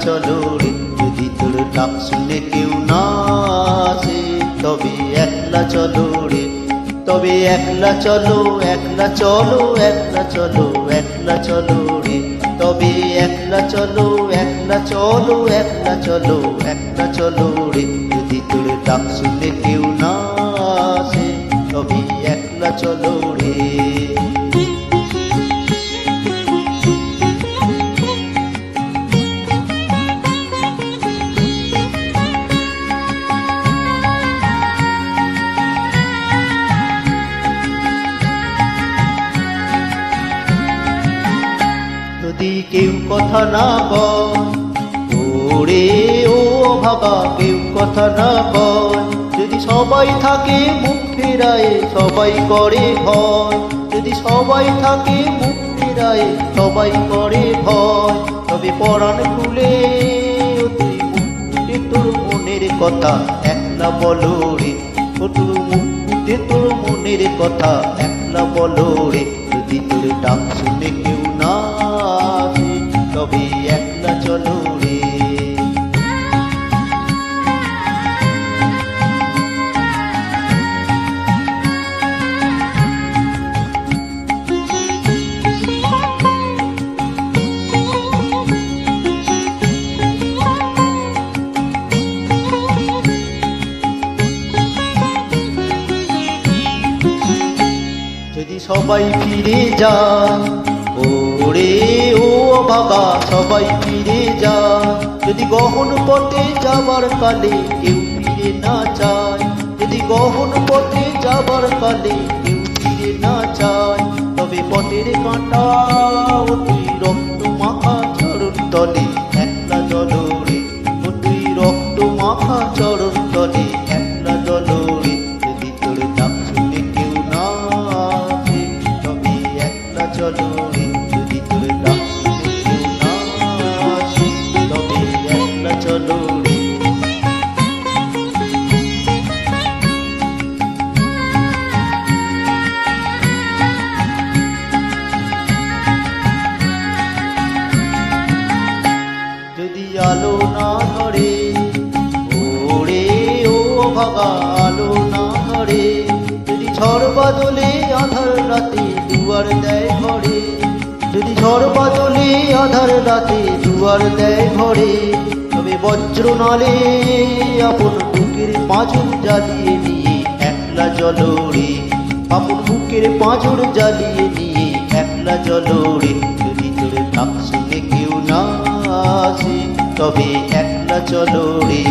চলো রে, যদি তোর ডাক শুনে কেউ না আসে তবে একলা চলো রে, তবে একলা চলো, একলা চলো, একলা চলো, একলা চলো রে, তবে একলা চলো, একলা চলো, একলা চলো, একলা চলো রে, যদি তোর ডাক শুনে কেউ না আসে তবে একলা চলো রে। যদি কেউ কথা না কয় ওরে ও ভাবা, কেউ কথা না কয়, যদি সবাই থাকে মুখ ফেরায় সবাই করে ভয়, যদি সবাই থাকে মুখ ফেরায় সবাই করে ভয়, তবে পরাণ খুলে ও তুই মুখে তোর মনের কথা একলা বলো রে, ও তোর মুখে তোর মনের কথা একলা বলো রে, যদি তোর ডাক শুনে কেউ না আসে তবে একলা চলো রে। যদি সবাই ফিরে যায় ওরে ও বাবা, সবাই ফিরে যায়, যদি গহন পথে যাবার কালে কেউ ফিরে না চায়, যদি গহন পথে যাবার কালে কেউ ফিরে না চায়, তবে পথের কাঁটা ও তুই রক্ত মাখা চরণ তলে একলা চলো রে, ও তুই রক্ত মাখা চরণ তলে একলা চলো রে, যদি তোর ডাক শুনে কেউ না আসে তবে একলা চলো রে, যদি তোর ডাক শুনে কেউ না আসে তবে একলা চলো রে। যদি আলো না ধরে ওরে ও ভাগা, আলো না ধরে, যদি ঝড় বাদলে আধার রাতে দুয়ার দেয় ঘরে, যদি ঝড় বাদলে আধার রাতে দুয়ার দেয় ঘরে, তবে বজ্র নালে আপন বুকের পাঁজর জ্বালিয়ে নিয়ে একলা চলো রে, আপন বুকের পাঁজর জ্বালিয়ে নিয়ে একলা চলো রে, যদি তোর ডাক শুনে কেউ না আসে তবে একলা চলো রে।